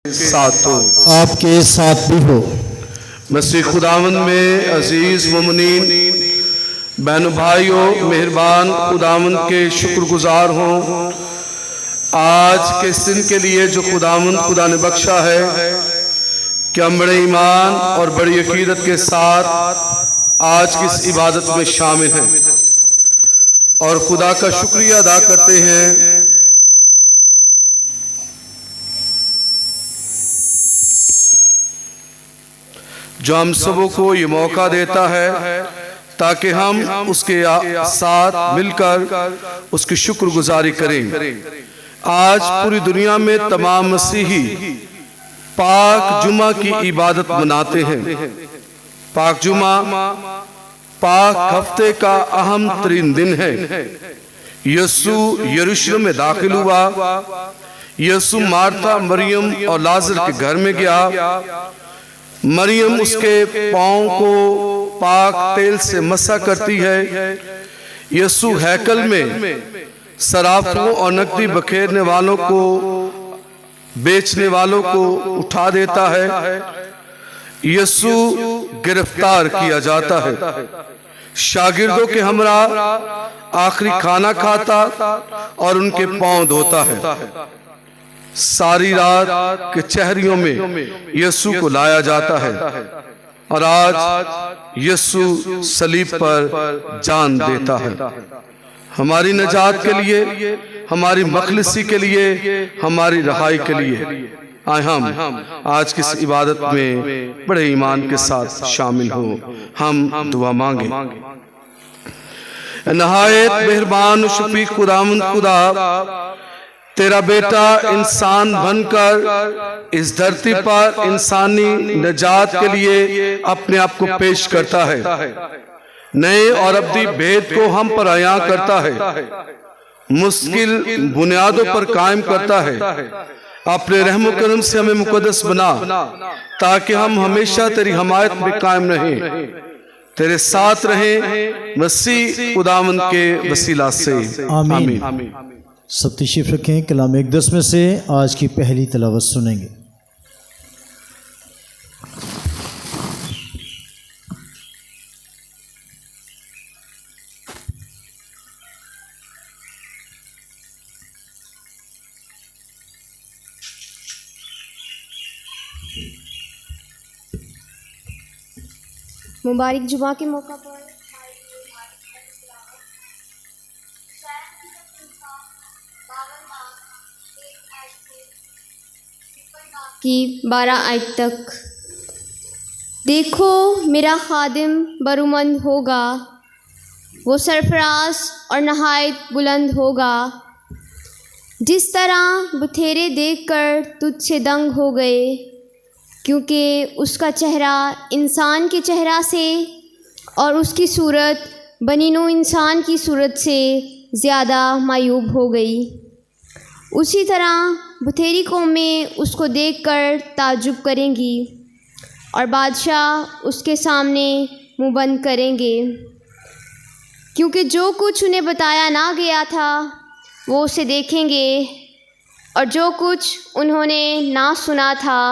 साथ हो, आपके साथ भी हो। मसीह खुदावंद में अजीज मोमिनीन बहन भाइयों, मेहरबान खुदावंद के शुक्रगुजार हों आज के इस दिन के लिए जो खुदावंद खुदा ने बख्शा है कि हम बड़े ईमान और बड़ी अकीदत के साथ आज की इस इबादत में शामिल हैं और खुदा का शुक्रिया अदा करते हैं जो हम सबों को ये मौका देता है ताकि हम उसके साथ मिलकर उसकी शुक्रगुजारी करें। आज पूरी दुनिया में तमाम मसीही पाक जुमा की इबादत मनाते हैं। पाक जुमा पाक हफ्ते का अहम तरीन दिन है। यीशु यरूशलेम में दाखिल हुआ। यीशु मार्था, मरियम और लाजर के घर में गया। मरियम उसके पाँव को पाक तेल से मसा करती है। यीशु हैकल में सराफों और नकदी बखेरने वालों को, बेचने वालों को उठा देता है। यीशु गिरफ्तार किया जाता है। शागिर्दों के हमरा आखिरी खाना खाता और उनके पाँव धोता है। सारी रात के चहरियों में यीशु को लाया जाता है और आज यीशु सलीब पर जान देता है। हमारी नजात के लिए, हमारी मखलिसी के लिए, हमारी रहाई के लिए आए हम आज की इस इबादत में बड़े ईमान के साथ शामिल हो। हम दुआ मांगे। नहायत मेहरबान शफीक खुदावंद खुदा, तेरा बेटा इंसान बनकर इस धरती पर इंसानी नजात के लिए अपने आप को पेश करता है। नए और अब्दी भेद को हम पर अयां करता है। मुश्किल बुनियादों पर कायम करता है। अपने रहम करम से हमें मुकद्दस बना ताकि हम हमेशा तेरी हमायत में कायम रहें, तेरे साथ रहें। मसीह खुदावंद के वसीला से आमीन। सब तशरीफ रखें। कलाम इक़दस में से आज की पहली तिलावत सुनेंगे। मुबारक जुमा के मौका पर की 12 आयत तक। देखो मेरा खादिम बरूमंद होगा, वो सरफराज और नहायत बुलंद होगा। जिस तरह बथेरे देखकर तुझसे दंग हो गए, क्योंकि उसका चेहरा इंसान के चेहरा से और उसकी सूरत बनीनो इंसान की सूरत से ज़्यादा मायूब हो गई। उसी तरह बथेरी कौमें उसको देखकर ताजुब करेंगी और बादशाह उसके सामने मुँह बंद करेंगे, क्योंकि जो कुछ उन्हें बताया ना गया था वो उसे देखेंगे और जो कुछ उन्होंने ना सुना था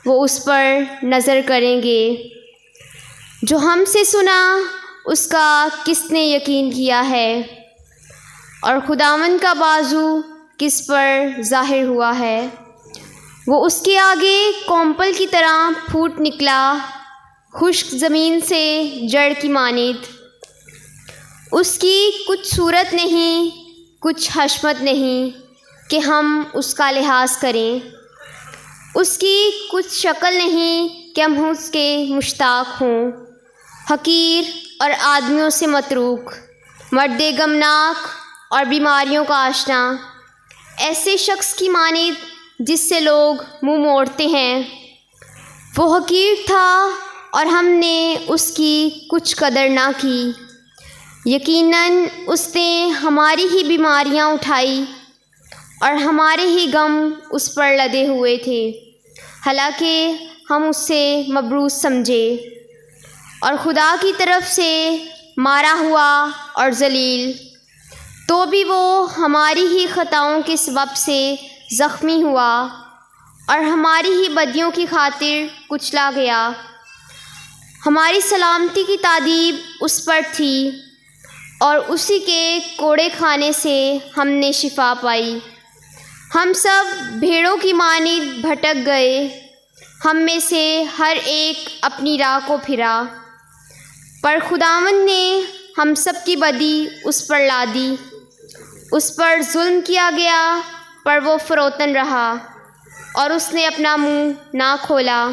वो उस पर नज़र करेंगे। जो हमसे सुना उसका किसने यकीन किया है और खुदावंद का बाजू किस पर ज़ाहिर हुआ है। वो उसके आगे कौंपल की तरह फूट निकला, खुश्क ज़मीन से जड़ की मानित। उसकी कुछ सूरत नहीं, कुछ हशमत नहीं कि हम उसका लिहाज करें। उसकी कुछ शक्ल नहीं कि हम उसके मुश्ताक हों। हकीर और आदमियों से मतरूक, मर्दे गमनाक और बीमारियों का आशना, ऐसे शख्स की मानित जिससे लोग मुंह मोड़ते हैं। वो हकीर था और हमने उसकी कुछ कदर ना की। यकीनन उसने हमारी ही बीमारियां उठाई और हमारे ही गम उस पर लदे हुए थे। हालांकि हम उससे मबरूस समझे और खुदा की तरफ से मारा हुआ और जलील, तो भी वो हमारी ही ख़ताओं के सबब से ज़ख्मी हुआ और हमारी ही बदियों की खातिर कुचला गया। हमारी सलामती की तादीब उस पर थी और उसी के कोड़े खाने से हमने शिफा पाई। हम सब भेड़ों की मानिंद भटक गए, हम में से हर एक अपनी राह को फिरा, पर खुदावंद ने हम सब की बदी उस पर लादी। उस पर जुल्म किया गया पर वो फरोतन रहा और उसने अपना मुंह ना खोला।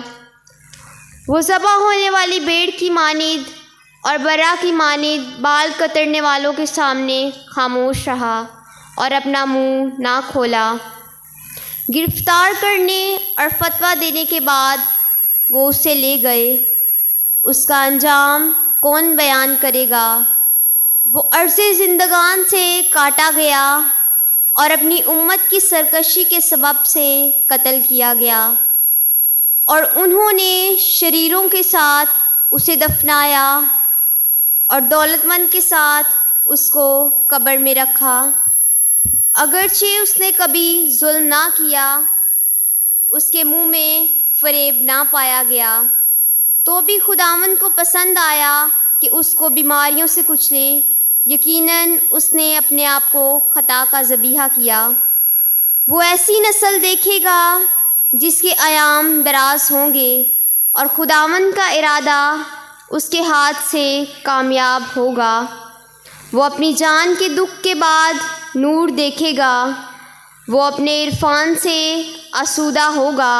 वो ज़बा होने वाली भेड़ की मानिंद और बरा की मानिंद बाल कतरने वालों के सामने खामोश रहा और अपना मुंह ना खोला। गिरफ्तार करने और फतवा देने के बाद वो उसे ले गए। उसका अंजाम कौन बयान करेगा। वो अर्ज़े ज़िंदगान से काटा गया और अपनी उम्मत की सरकशी के सबब से कत्ल किया गया, और उन्होंने शरीरों के साथ उसे दफनाया और दौलतमंद के साथ उसको कब्र में रखा। अगरचे उसने कभी जुल्म ना किया, उसके मुंह में फरेब ना पाया गया, तो भी खुदावंद को पसंद आया कि उसको बीमारियों से कुचले। यकीनन उसने अपने आप को ख़ता का ज़बीहा किया। वो ऐसी नस्ल देखेगा जिसके आयाम दराज होंगे और खुदावंद का इरादा उसके हाथ से कामयाब होगा। वो अपनी जान के दुख के बाद नूर देखेगा, वो अपने इरफान से आसूदा होगा।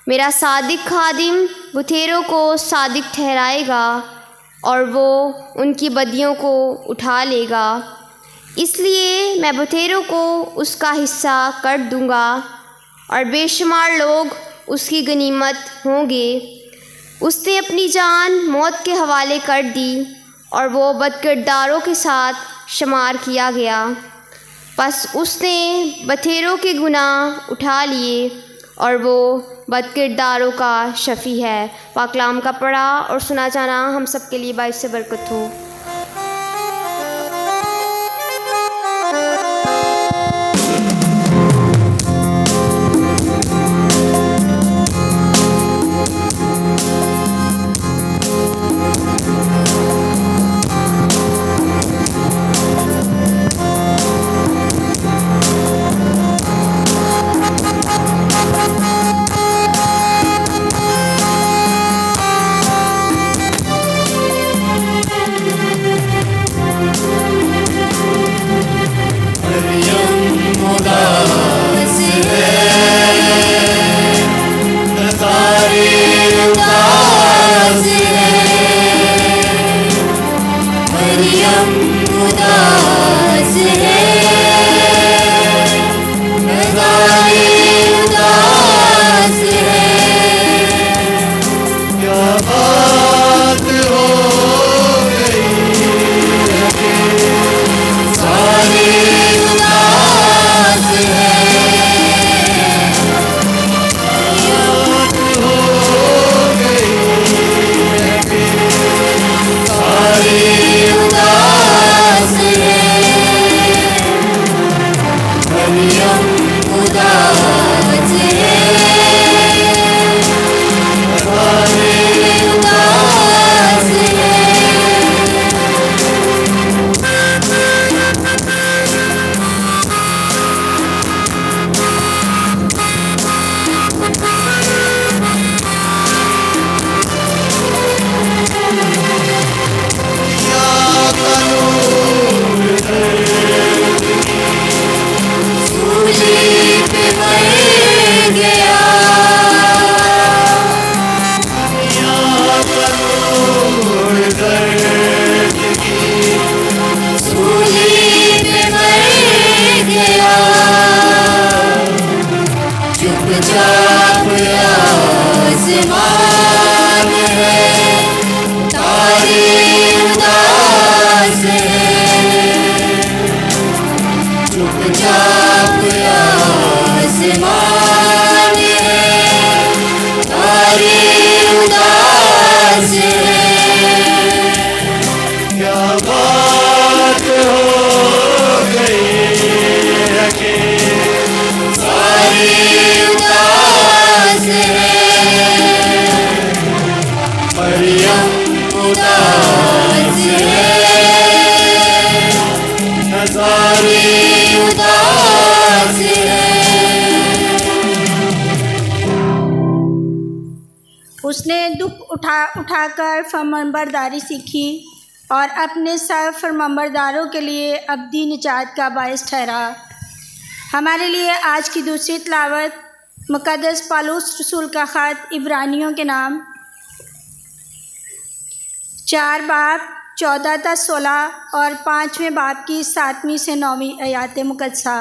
मेरा सादिक खादिम बुथेरों को सादिक ठहराएगा और वो उनकी बदियों को उठा लेगा। इसलिए मैं बुथेरों को उसका हिस्सा कर दूंगा और बेशुमार लोग उसकी गनीमत होंगे। उसने अपनी जान मौत के हवाले कर दी और वो बदकिरदारों के साथ शुमार किया गया। बस उसने बथेरों के गुनाह उठा लिए और वो बदकिरदारों का शफ़ी है। पाकलाम का पढ़ा और सुना जाना हम सब के लिए बाइस से बरकत हो। सारी उदास उसने दुख उठाकर फरमानबरदारी सीखी और अपने सब फरमानबरदारों के लिए अब्दी निजात का बायस ठहरा। हमारे लिए आज की दूसरी तिलावत मुक़द्दस पौलुस रसूल का ख़त इब्रानियों के नाम 4 बाब 14 से 16 और 5वें बाब की 7वीं से 9वीं आयत मुक़द्दसा।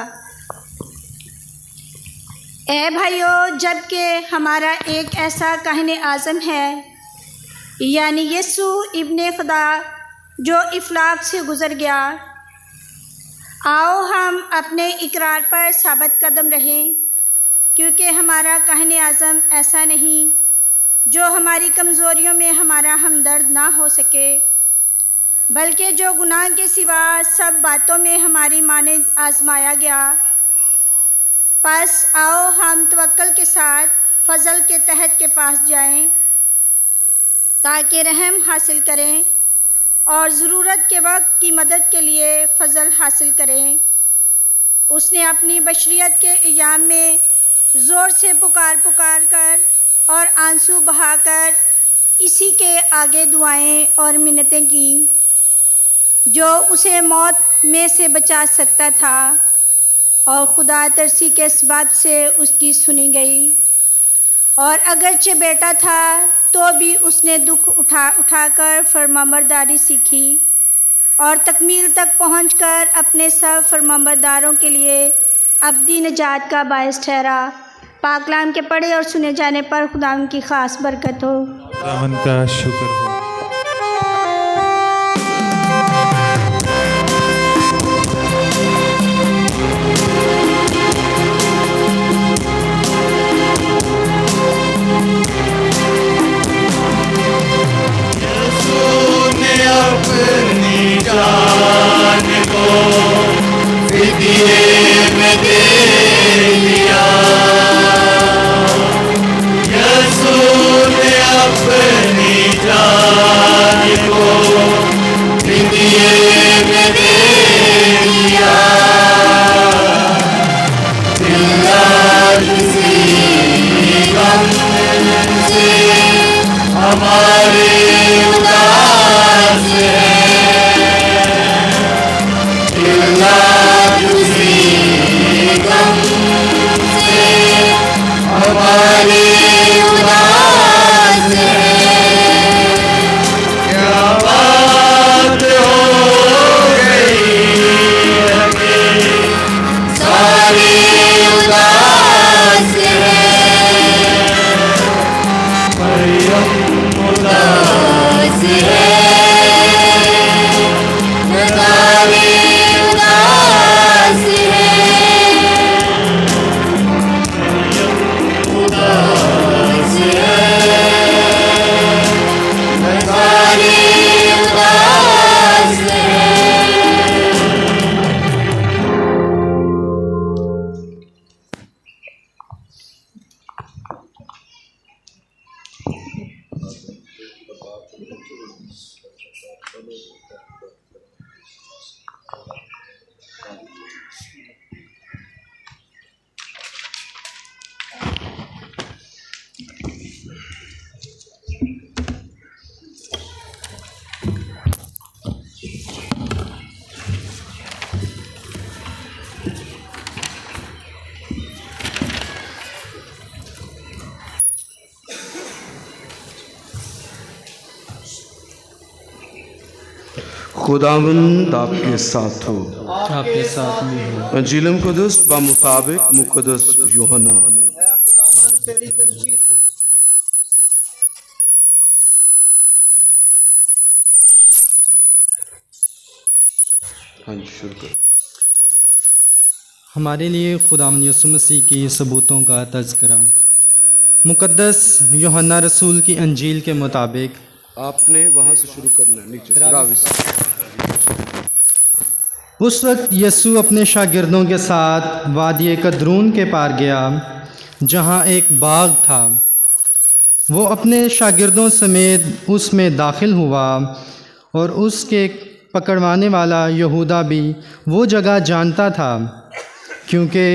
ए भाइयों, जबकि हमारा एक ऐसा काहिन आज़म है, यानी यीशु इब्ने खुदा, जो इफ़लाक से गुज़र गया, आओ हम अपने इकरार पर साबित कदम रहें, क्योंकि हमारा काहिन आज़म ऐसा नहीं जो हमारी कमज़ोरियों में हमारा हमदर्द ना हो सके, बल्कि जो गुनाह के सिवा सब बातों में हमारी माने आजमाया गया। बस आओ हम तवक्कुल के साथ फ़ज़ल के तहत के पास जाएं, ताकि रहम हासिल करें और ज़रूरत के वक्त की मदद के लिए फ़ज़ल हासिल करें। उसने अपनी बशरियत के अय्याम में ज़ोर से पुकार कर और आंसू बहाकर इसी के आगे दुआएं और मिन्नतें की, जो उसे मौत में से बचा सकता था, और खुदा तरसी के इसबाब से उसकी सुनी गई। और अगरचे बेटा था तो भी उसने दुख उठाकर फरमानबरदारी सीखी और तकमील तक पहुंचकर अपने सब फरमानबरदारों के लिए अब्दी निजात का बायस ठहरा। पाक कलाम के पढ़े और सुने जाने पर खुदा की ख़ास बरकत हो। खुदावन का शुक्र हो। अपनी जान को फिदिये में दे दिया, यीशु ने अपनी जान को फिदिये में दे दिया। किसी गम से हमारे खुदावंद आपके साथ हो। आपके साथ भी हो। इंजील मुक़द्दस मुताबिक मुक़द्दस यूहन्ना। हाँ जी, शुरू कर। हमारे लिए खुदावंद यीशु मसीह की सबूतों का तज़किरा। मुक़द्दस यूहन्ना रसूल की अंजील के मुताबिक। आपने वहाँ से शुरू करना है, नीचे रावी से। उस वक्त यीशु अपने शागिर्दों के साथ वादी कदरून के पार गया, जहाँ एक बाग था। वो अपने शागिर्दों समेत उसमें दाखिल हुआ और उसके पकड़वाने वाला यहूदा भी वो जगह जानता था, क्योंकि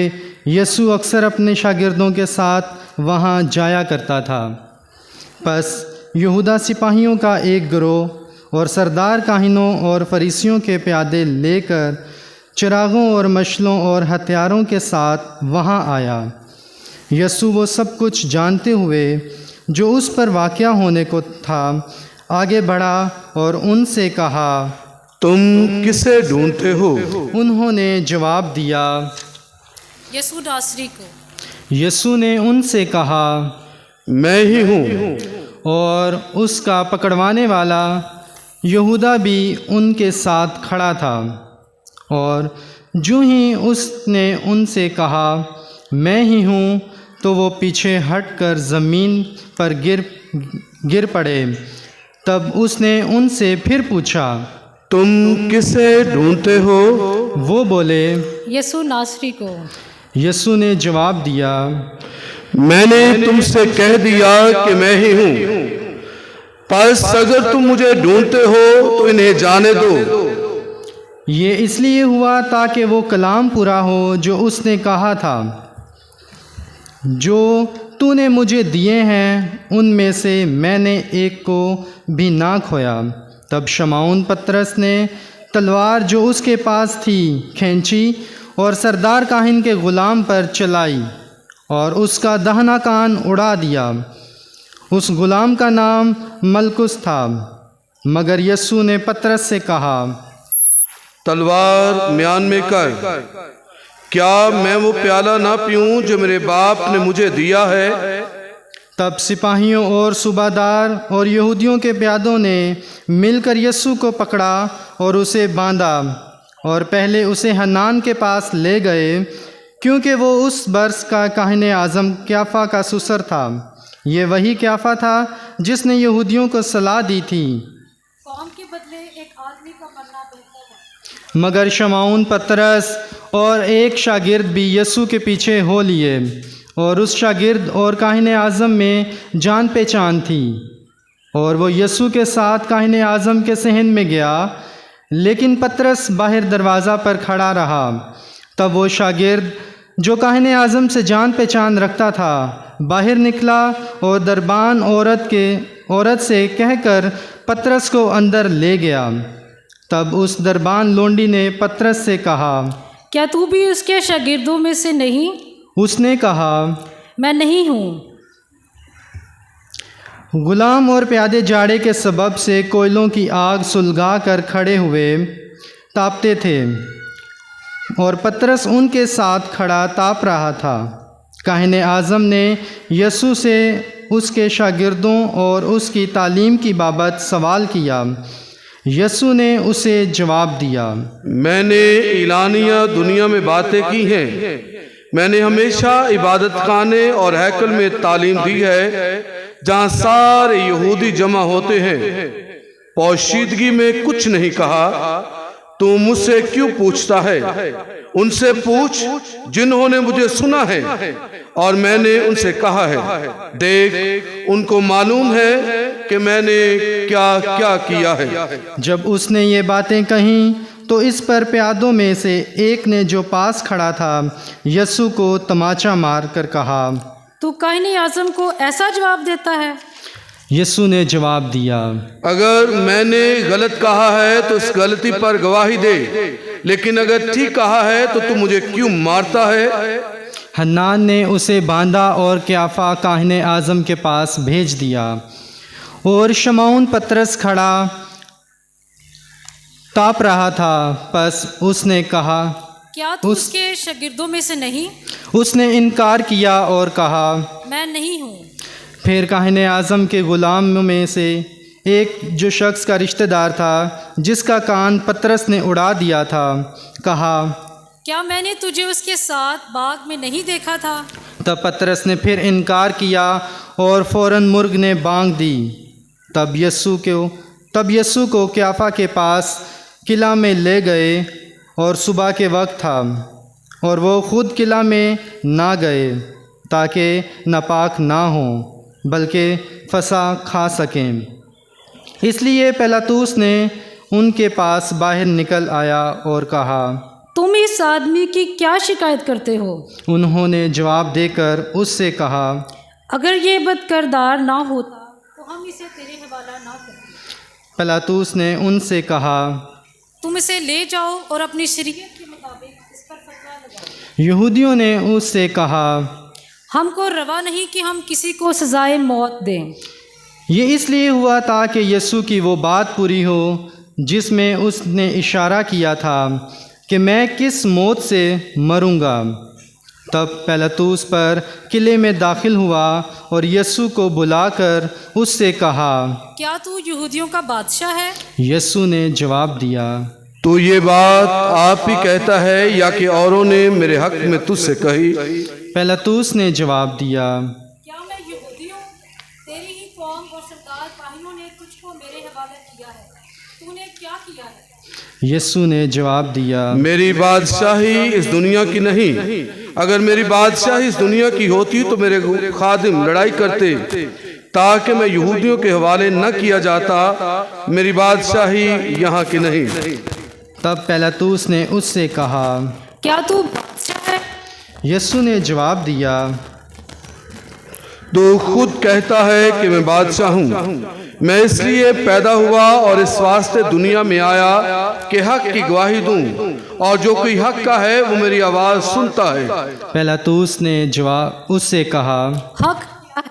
यीशु अक्सर अपने शागिर्दों के साथ वहाँ जाया करता था। बस यहूदा सिपाहियों का एक गिरोह और सरदार काहिनों और फरीसियों के प्यादे लेकर चिरागों और मशलों और हथियारों के साथ वहां आया। यीशु वो सब कुछ जानते हुए जो उस पर वाक़या होने को था आगे बढ़ा और उनसे कहा, तुम किसे ढूंढते हो? उन्होंने जवाब दिया, यीशु नासरी को। यीशु ने उनसे कहा, मैं ही हूँ। और उसका पकड़वाने वाला यहूदा भी उनके साथ खड़ा था। और जो ही उसने उनसे कहा, मैं ही हूँ, तो वो पीछे हटकर ज़मीन पर गिर पड़े। तब उसने उनसे फिर पूछा, तुम किसे ढूंढते हो? वो बोले, यीशु नासरी को। यीशु ने जवाब दिया, मैंने तुमसे कह दिया कि मैं ही हूँ। पर अगर तुम मुझे ढूंढते हो तो इन्हें जाने दो। ये इसलिए हुआ ताकि वो कलाम पूरा हो जो उसने कहा था, जो तूने मुझे दिए हैं उनमें से मैंने एक को भी ना खोया। तब शमौन पतरस ने तलवार जो उसके पास थी खींची और सरदार काहिन के ग़ुलाम पर चलाई और उसका दाहिना कान उड़ा दिया। उस ग़ुलाम का नाम मलकुस था। मगर यीशु ने पतरस से कहा, तलवार म्यान में कर। क्या मैं वो प्याला ना पीऊं जो मेरे बाप ने मुझे दिया है? तब सिपाहियों और सूबादार और यहूदियों के प्यादों ने मिलकर यीशु को पकड़ा और उसे बांधा और पहले उसे हन्नान के पास ले गए, क्योंकि वो उस बरस का काहिन आज़म क्याफा का सुसर था। ये वही क्याफा था जिसने यहूदियों को सलाह दी थी। कौम के बदले एक आदमी का मरना बेहतर है। मगर शमौन पतरस और एक शागिर्द भी यीशु के पीछे हो लिए, और उस शागिर्द और काहिन आज़म में जान पहचान थी, और वो यीशु के साथ काहिन आज़म के सहन में गया। लेकिन पतरस बाहर दरवाज़ा पर खड़ा रहा। तब वो शागिर्द जो काहिन आज़म से जान पहचान रखता था बाहर निकला और दरबान औरत से कहकर पतरस को अंदर ले गया। तब उस दरबान लोंडी ने पतरस से कहा, क्या तू भी उसके शागिर्दों में से नहीं? उसने कहा, मैं नहीं हूँ। गुलाम और प्यादे जाड़े के सबब से कोयलों की आग सुलगा कर खड़े हुए तापते थे, और पतरस उनके साथ खड़ा ताप रहा था। काहिन आज़म ने यीशु से उसके शागिर्दों और उसकी तालीम की बाबत सवाल किया। यीशु ने उसे जवाब दिया, मैंने इलानिया दुनिया में बातें की हैं। मैंने हमेशा इबादत खाने और हैकल में तालीम दी है, जहाँ सारे यहूदी जमा होते हैं। पोशीदगी में कुछ नहीं कहा। तू मुझसे क्यों पूछता है? उनसे पूछ जिन्होंने मुझे सुना है और मैंने उनसे कहा है। देख, उनको मालूम है कि मैंने क्या क्या किया है। जब उसने ये बातें कहीं तो इस पर प्यादों में से एक ने जो पास खड़ा था यीशु को तमाचा मार कर कहा, तू काहिन आज़म को ऐसा जवाब देता है? यीशु ने जवाब दिया, अगर मैंने गलत कहा है तो इस गलती पर गवाही दे, लेकिन अगर ठीक कहा है तो तू मुझे क्यों मारता है? हन्नान ने उसे बांधा और क्याफा काहिन आज़म के पास भेज दिया। और शमौन पतरस खड़ा ताप रहा था। बस उसने कहा, क्या तू उसके शागिर्दों में से नहीं? उसने इनकार किया और कहा, मैं नहीं हूँ। फिर काहिन आज़म के ग़ुलामों में से एक जो शख्स का रिश्तेदार था, जिसका कान पतरस ने उड़ा दिया था, कहा, क्या मैंने तुझे उसके साथ बाग में नहीं देखा था? तब पतरस ने फिर इनकार किया और फ़ौरन मुर्ग ने बांग दी। तब यीशु को क्याफा के पास किला में ले गए, और सुबह के वक्त था, और वो खुद किला में ना गए ताकि नापाक ना हो बल्कि फसा खा सकें। इसलिए पिलातुस ने उनके पास बाहर निकल आया और कहा, तुम इस आदमी की क्या शिकायत करते हो? उन्होंने जवाब देकर उससे कहा, अगर ये बदकिरदार ना होता हवाला ना करती। पिलातुस ने उनसे कहा, तुम इसे ले जाओ और अपनी शरीयत के मुताबिक इस पर फतवा लगाओ। यहूदियों ने उससे कहा, हमको रवा नहीं कि हम किसी को सजाए मौत दें। ये इसलिए हुआ ताकि यीशु की वो बात पूरी हो जिसमें उसने इशारा किया था कि मैं किस मौत से मरूंगा। तब पिलातुस पर किले में दाखिल हुआ और यीशु को बुलाकर उससे कहा, क्या तू यहूदियों का बादशाह है? यीशु ने जवाब दिया, तो ये बात आप ही कहता है या कि औरों ने मेरे हक में तुझसे कही? पिलातुस ने जवाब दिया, क्या मैं यहूदी हूँ? तेरी ही कौम और सरदार काहिनों ने तुझको मेरे हवाले किया है। तूने क्या किया है? यीशु ने जवाब दिया, मेरी बादशाही इस दुनिया की नहीं। अगर मेरी बादशाही इस दुनिया की होती तो मेरे खादिम लड़ाई करते ताकि मैं यहूदियों के हवाले न किया जाता। मेरी बादशाही यहाँ की नहीं। तब पिलातुस ने उससे कहा, क्या तू बादशाह है? यीशु ने जवाब दिया, तो खुद कहता है कि मैं बादशाह हूँ। मैं इसलिए पैदा हुआ और इस वास्ते दुनिया में आया कि हक की गवाही दूं, और जो कोई हक का है वो मेरी आवाज़ सुनता है। पिलातुस ने जवाब उससे कहा, हक क्या है?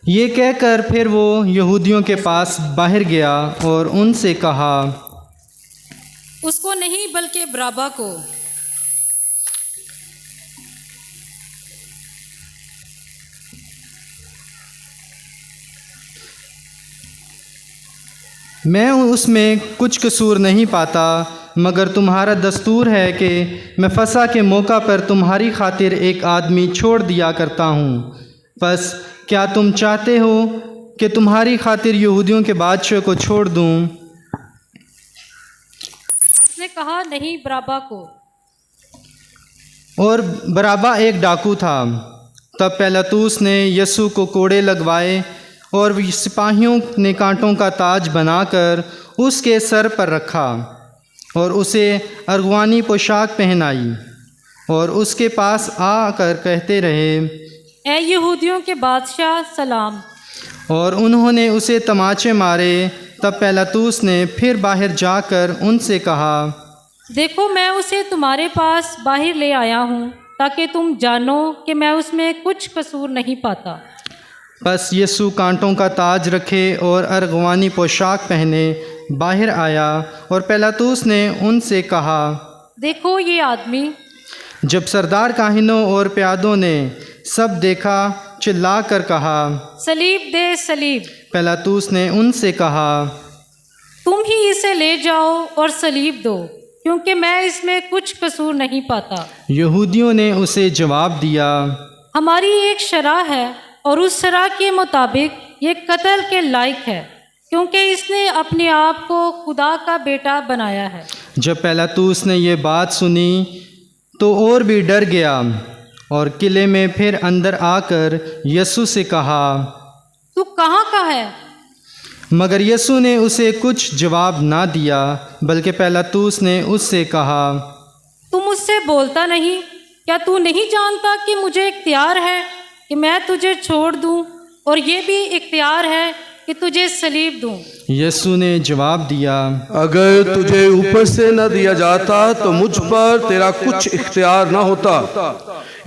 ये कहकर फिर वो यहूदियों के पास बाहर गया और उनसे कहा, उसको नहीं बल्कि बराबा को। मैं उसमें कुछ कसूर नहीं पाता, मगर तुम्हारा दस्तूर है कि मैं फसा के मौका पर तुम्हारी खातिर एक आदमी छोड़ दिया करता हूँ। बस क्या तुम चाहते हो कि तुम्हारी खातिर यहूदियों के बादशाह को छोड़ दूँ? उसने कहा, नहीं, बराबा को। और बराबा एक डाकू था। तब पिलातुस ने यीशु को कोड़े लगवाए और सिपाहियों ने कांटों का ताज बनाकर उसके सर पर रखा और उसे अरगवानी पोशाक पहनाई और उसके पास आकर कहते रहे, ए यहूदियों के बादशाह, सलाम। और उन्होंने उसे तमाचे मारे। तब पिलातुस ने फिर बाहर जाकर उनसे कहा, देखो, मैं उसे तुम्हारे पास बाहर ले आया हूँ ताकि तुम जानो कि मैं उसमें कुछ कसूर नहीं पाता। बस यीशु कांटों का ताज रखे और अरगवानी पोशाक पहने बाहर आया और पिलातुस ने उनसे कहा, देखो ये आदमी। जब सरदार काहिनों और प्यादों ने सब देखा, चिल्ला कर कहा, सलीब दे, सलीब। पिलातुस ने उनसे कहा, तुम ही इसे ले जाओ और सलीब दो, क्योंकि मैं इसमें कुछ कसूर नहीं पाता। यहूदियों ने उसे जवाब दिया, हमारी एक शरह है और उस शरह के मुताबिक ये कत्ल के लायक है, क्योंकि इसने अपने आप को खुदा का बेटा बनाया है। जब पिलातुस ने ये बात सुनी तो और भी डर गया और किले में फिर अंदर आकर यीशु से कहा, तू कहाँ का है? मगर यीशु ने उसे कुछ जवाब ना दिया, बल्कि पिलातुस ने उससे कहा, तू मुझसे बोलता नहीं? क्या तू नहीं जानता कि मुझे इख्तियार है कि मैं तुझे छोड़ दूं, और ये भी इख्तियार है कि तुझे सलीब दूं? यीशु ने जवाब दिया, अगर तुझे ऊपर से न दिया जाता तो मुझ पर तेरा कुछ इख्तियार न होता,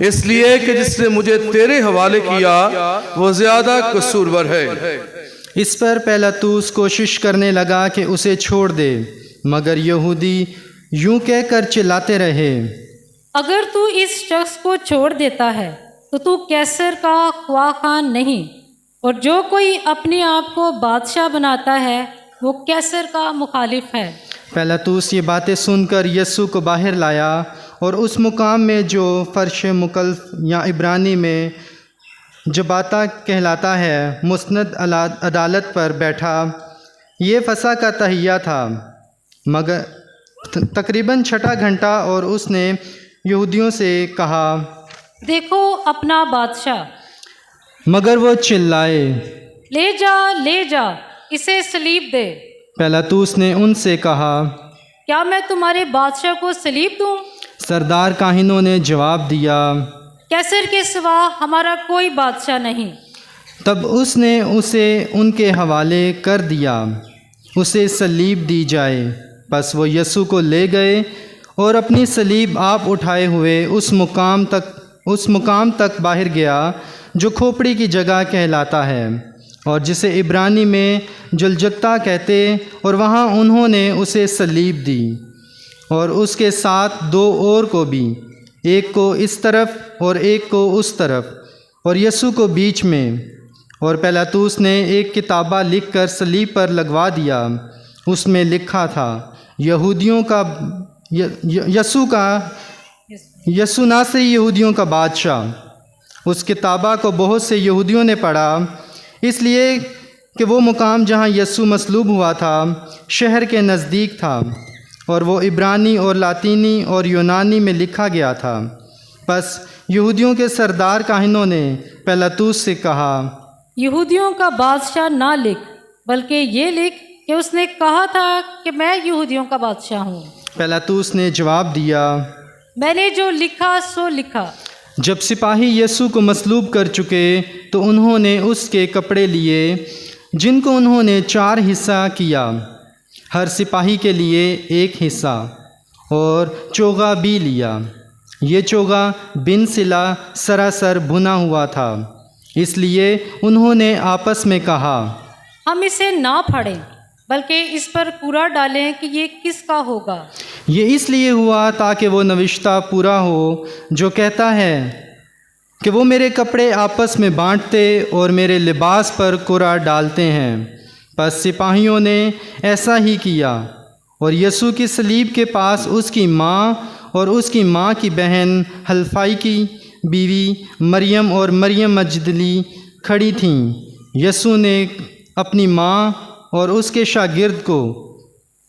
इसलिए कि जिसने मुझे तेरे हवाले किया वो ज्यादा कसूरवर है। इस पर पिलातुस कोशिश करने लगा कि उसे छोड़ दे, मगर यहूदी यूं कहकर चिल्लाते रहे, अगर तू इस शख्स को छोड़ देता है तो तू कैसर का ख्वाखान नहीं, और जो कोई अपने आप को बादशाह बनाता है वो कैसर का मुखालिफ है। पिलातुस ये बातें सुनकर यीशु को बाहर लाया और उस मुकाम में जो फर्श मुकल्फ या इब्रानी में जबाता कहलाता है, मुस्नद अदालत पर बैठा। ये फसा का तहिया था, मगर तकरीबन 6 घंटा, और उसने यहूदियों से कहा, देखो अपना बादशाह। मगर वो चिल्लाए, ले जा, ले जा, इसे सलीब दे। पिलातुस ने उनसे कहा, क्या मैं तुम्हारे बादशाह को सलीब दूं? सरदार काहिनों ने जवाब दिया, कैसर के सिवा हमारा कोई बादशाह नहीं। तब उसने उसे उनके हवाले कर दिया, उसे सलीब दी जाए। बस वो यीशु को ले गए और अपनी सलीब आप उठाए हुए उस मुकाम तक बाहर गया जो खोपड़ी की जगह कहलाता है और जिसे इब्रानी में जुलजत्ता कहते, और वहाँ उन्होंने उसे सलीब दी और उसके साथ 2 और को भी, एक को इस तरफ और एक को उस तरफ, और यीशु को बीच में। और पिलातुस ने एक किताबा लिखकर सलीब पर लगवा दिया। उसमें लिखा था, यीशु नासरी यहूदियों का बादशाह। उस किताबा को बहुत से यहूदियों ने पढ़ा, इसलिए कि वो मुकाम जहाँ यीशु मसलूब हुआ था शहर के नज़दीक था और वो इब्रानी और लातीनी और यूनानी में लिखा गया था। बस यहूदियों के सरदार काहिनों ने पिलातुस से कहा, यहूदियों का बादशाह ना लिख, बल्कि ये लिख कि उसने कहा था कि मैं यहूदियों का बादशाह हूँ। पिलातुस ने जवाब दिया, मैंने जो लिखा सो लिखा। जब सिपाही यीशु को मसलूब कर चुके तो उन्होंने उसके कपड़े लिए, जिनको उन्होंने 4 हिस्सा किया, हर सिपाही के लिए 1 हिस्सा, और चोगा भी लिया। ये चोगा बिन सिला सरासर भुना हुआ था, इसलिए उन्होंने आपस में कहा, हम इसे ना फाड़ें, बल्कि इस पर कूड़ा डालें कि ये किसका होगा। ये इसलिए हुआ ताकि वो नविश्ता पूरा हो जो कहता है कि वो मेरे कपड़े आपस में बांटते और मेरे लिबास पर कूड़ा डालते हैं। बस सिपाहियों ने ऐसा ही किया और यीशु की सलीब के पास उसकी माँ और उसकी माँ की बहन हल्फाई की बीवी मरियम और मरियम मजदली खड़ी थीं। यीशु ने अपनी माँ और उसके शागिर्द को,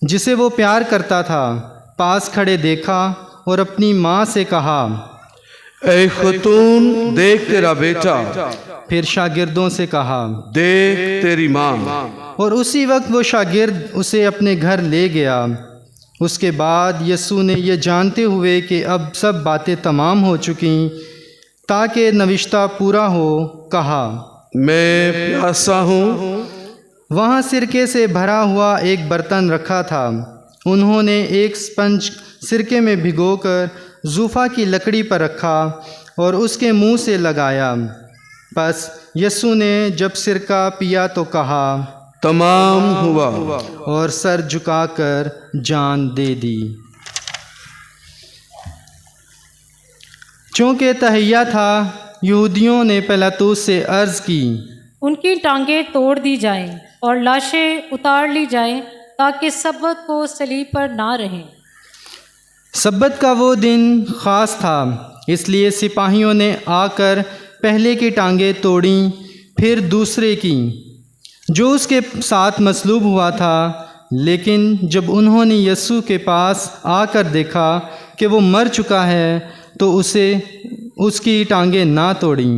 जिसे वो प्यार करता था, पास खड़े देखा और अपनी माँ से कहा, ऐ खतून, देख तेरा बेटा। फिर शागिर्दों से कहा, देख तेरी माँ। और उसी वक्त वो शागिर्द उसे अपने घर ले गया। उसके बाद यीशु ने ये जानते हुए कि अब सब बातें तमाम हो चुकी ताकि नविश्ता पूरा हो, कहा, मैं प्यासा हूँ। वहाँ सिरके से भरा हुआ एक बर्तन रखा था। उन्होंने एक स्पंज सिरके में भिगोकर जूफा की लकड़ी पर रखा और उसके मुंह से लगाया। बस यीशु ने जब सिरका पिया तो कहा, तमाम हुआ, और सर झुकाकर जान दे दी। चूँकि तहैया था, यहूदियों ने पिलातुस से अर्ज़ की, उनकी टांगें तोड़ दी जाएं और लाशें उतार ली जाएं ताकि सब्बत को सलीब पर ना रहें। सब्बत का वो दिन ख़ास था, इसलिए सिपाहियों ने आकर पहले की टांगें तोड़ी, फिर दूसरे की जो उसके साथ मसलूब हुआ था। लेकिन जब उन्होंने यीशु के पास आकर देखा कि वो मर चुका है तो उसकी टांगें ना तोड़ी,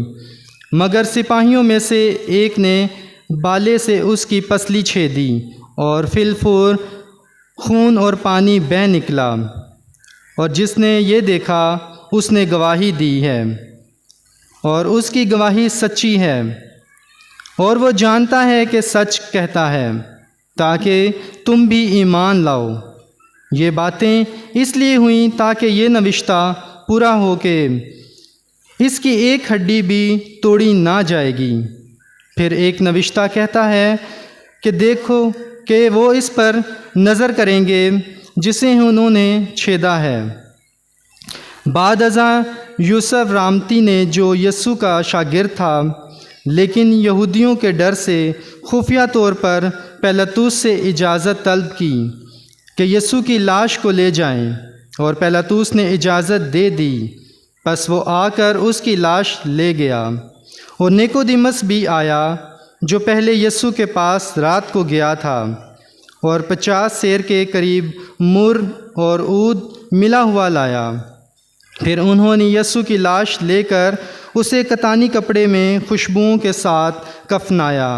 मगर सिपाहियों में से एक ने बाले से उसकी पसली छेदी और फिलफूर खून और पानी बह निकला। और जिसने ये देखा उसने गवाही दी है और उसकी गवाही सच्ची है, और वो जानता है कि सच कहता है, ताकि तुम भी ईमान लाओ। ये बातें इसलिए हुई ताकि ये नविश्ता पूरा हो कि इसकी एक हड्डी भी तोड़ी ना जाएगी। फिर एक नविश्ता कहता है कि देखो कि वो इस पर नज़र करेंगे जिसे उन्होंने छेदा है। बाद अज़ा यूसुफ रामती ने, जो यीशु का शागिर्द था, लेकिन यहूदियों के डर से खुफिया तौर पर पिलातुस से इजाज़त तलब की कि यीशु की लाश को ले जाएं, और पिलातुस ने इजाज़त दे दी। बस वो आकर उसकी लाश ले गया। और निकोदेमस भी आया, जो पहले यीशु के पास रात को गया था, और 50 सेर के करीब मुर और ऊद मिला हुआ लाया। फिर उन्होंने यीशु की लाश लेकर उसे कतानी कपड़े में खुशबुओं के साथ कफनाया,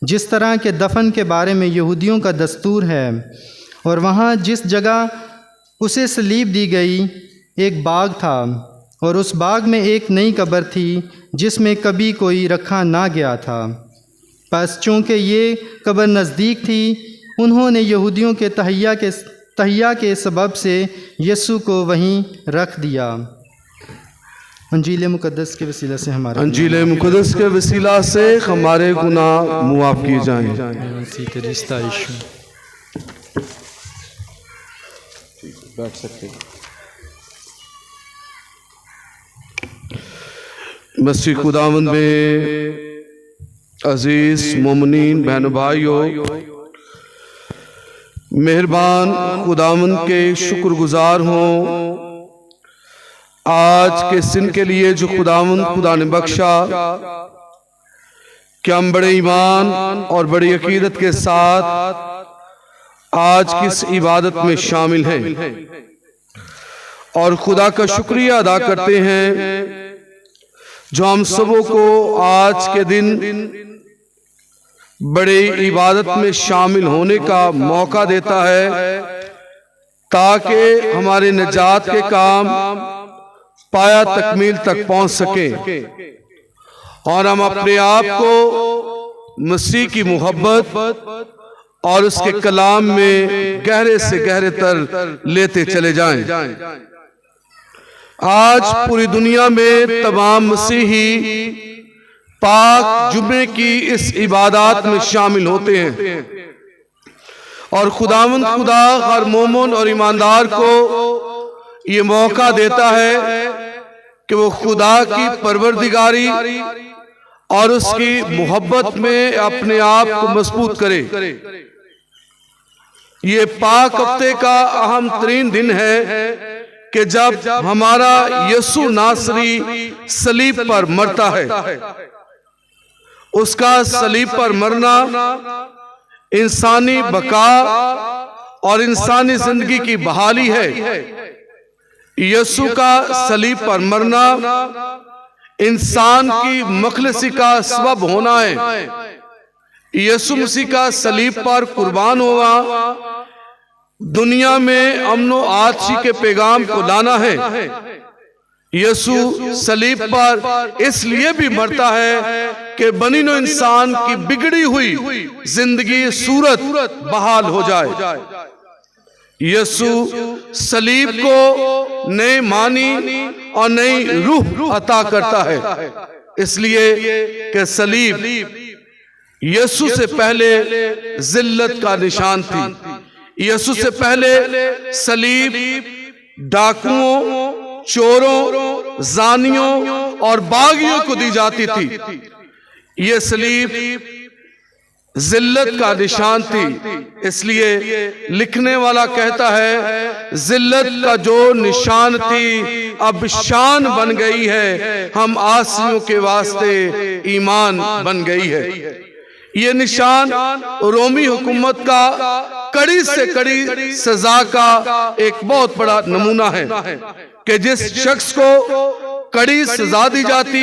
जिस तरह के दफन के बारे में यहूदियों का दस्तूर है। और वहाँ जिस जगह उसे सलीब दी गई एक बाग था, और उस बाग में एक नई कब्र थी जिसमें कभी कोई रखा ना गया था। बस चूँकि ये कब्र नज़दीक थी, उन्होंने यहूदियों के तहिया के सबब से यीशु को वहीं रख दिया। अंजील मुक़द्दस के वसीला से अंजील मुक़द्दस के वसीला से हमारे गुनाह मुआफ़ किए जाएं। बैठ सकते हैं। मसीह खुदावंद में अजीज मोमिनीन बहन भाइयों, मेहरबान खुदावंद के शुक्रगुजार हों आज के दिन के लिए जो खुदा ने बख्शा, कि हम बड़े ईमान और बड़ी अकीदत के साथ आज की इस इबादत में शामिल हैं और खुदा का शुक्रिया अदा करते हैं जो हम सबों को आज के दिन बड़ी इबादत में शामिल होने का मौका देता है, ताकि हमारे निजात के काम पाया तकमील तक पहुंच सकें और हम अपने आप को मसीह की मोहब्बत और उसके कलाम में गहरे से गहरे तर लेते चले जाएं। आज पूरी दुनिया में तमाम मसीही पाक जुमे की इस इबादत में शामिल होते हैं और खुदावंद खुदा हर मोमिन और ईमानदार को ये मौका देता है कि वो खुदा की परवरदिगारी और उसकी मोहब्बत में अपने आप को मजबूत करे। ये पाक हफ्ते का अहम तरीन दिन है कि जब हमारा यीशु नासरी सलीब पर मरता है। उसका सलीब पर मरना इंसानी बका और इंसानी जिंदगी की बहाली है। यीशु का सलीब पर मरना इंसान की मखलसी का सबब होना है। यीशु मसीह का सलीब पर कुर्बान हुआ दुनिया में अमन व आदशी के पैगाम को लाना है। यीशु सलीब पर इसलिए भी मरता है कि बनी नो इंसान की बिगड़ी हुई जिंदगी सूरत बहाल हो जाए। यीशु सलीब को नई मानी और नई रूह अता करता है, इसलिए कि सलीब यीशु से पहले जिल्लत का निशान थी। यीशु से पहले सलीब डाकुओं, चोरों, जानियों और बागियों को दी जाती थी। ये सलीब जिल्लत का निशान थी, इसलिए लिखने वाला कहता है जिल्लत का जो निशान थी अब शान बन गई है, हम आसियों के वास्ते ईमान बन गई है। ये निशान रोमी हुकूमत का कड़ी से कड़ी सजा का एक बहुत बड़ा नमूना है कि जिस शख्स को कड़ी सजा दी जाती,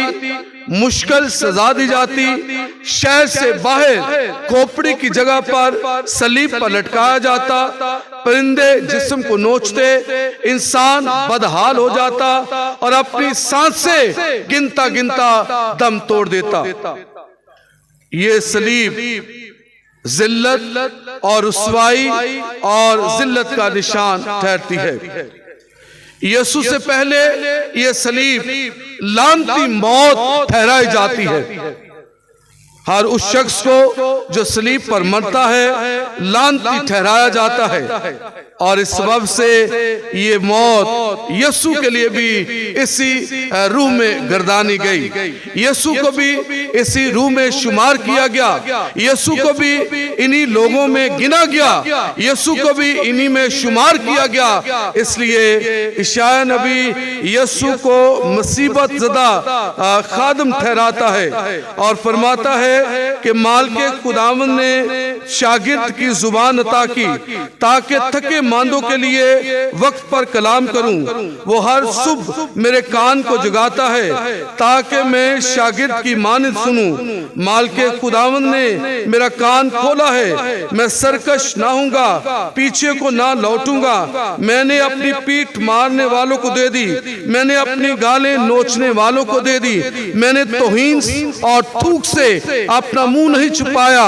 मुश्किल सजा दी जाती, शहर से बाहर खोपड़ी की जगह पर सलीब पर लटकाया जाता, परिंदे जिस्म को नोचते, इंसान बदहाल हो जाता और अपनी सांसें गिनता गिनता दम तोड़ देता। ये सलीब जिल्लत और रुसवाई और जिल्लत का निशान ठहरती है। यीशु से पहले ये सलीब लानती मौत ठहराई जाती है। हर उस शख्स को जो सलीब पर मरता है लानती ठहराया जाता है और इस सबब से ये मौत यीशु के लिए भी इसी रूह में गर्दानी गई। यीशु को भी इसी रूह में शुमार किया गया, यीशु को भी इन्हीं लोगों में गिना गया, यीशु को भी इन्हीं में शुमार किया गया। इसलिए इशाया नबी यीशु को मुसीबत ज़दा खादम ठहराता है और फरमाता है है कि मालिक खुदावंद ने शागिर्द की जुबान अता की ताकि थके मांदों के लिए वक्त पर कलाम करूं। वो हर सुबह मेरे कान को जगाता है ताकि मैं शागिर्द की मानिंद सुनूं। मालिक खुदावंद ने मेरा कान खोला है, मैं सरकश ना होऊंगा, पीछे को ना लौटूंगा। मैंने अपनी पीठ मारने वालों को दे दी, मैंने अपनी गालें नोचने वालों को दे दी। मैंने तौहीन और थूक से अपना मुंह नहीं छुपाया,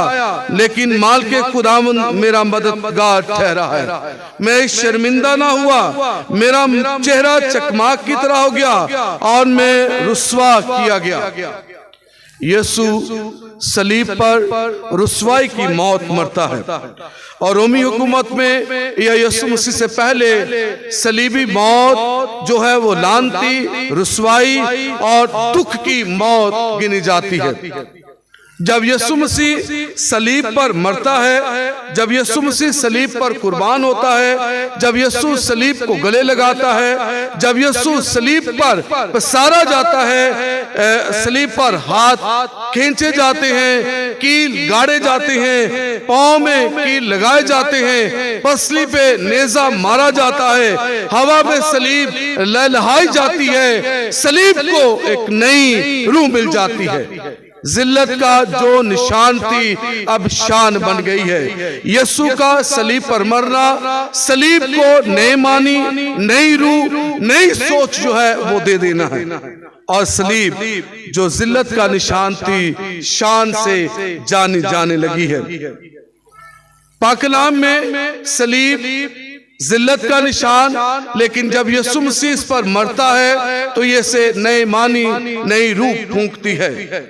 लेकिन मालिक खुदावंद मेरा मददगार ठहरा है। मैं शर्मिंदा ना हुआ, मेरा चेहरा चकमाक की तरह हो गया और मैं रुस्वा किया गया। यीशु सलीब पर रुस्वाई की मौत मरता है और रोमी हुकूमत में या यीशु मसीह से पहले सलीबी मौत जो है वो लानती, रुस्वाई और दुख की मौत गिनी जाती है। जब यीशु मसीह सलीब पर मरता है, जब यीशु मसीह सलीब पर कुर्बान होता है, जब यीशु सलीब को गले लगाता है, जब यीशु सलीब पर पसारा जाता है, सलीब पर हाथ खींचे जाते हैं, कील गाड़े जाते हैं, पांव में कील लगाए जाते हैं, पसली पे नेजा मारा जाता है, हवा में सलीब लहलहाई जाती है, सलीब को एक नई रूह मिल जाती है। जिल्लत का जो निशान थी अब शान बन गई है। यीशु का सलीब पर मरना सलीब को नई मानी, नई रूह, नई सोच जो है वो दे देना है। और सलीब जो जिल्लत का निशान थी शान से जानी जाने लगी है। पाक कलाम में सलीब जिल्लत का निशान, लेकिन जब यीशु मसीह इस पर मरता है तो ये से नए मानी, नई रूह फूंकती है।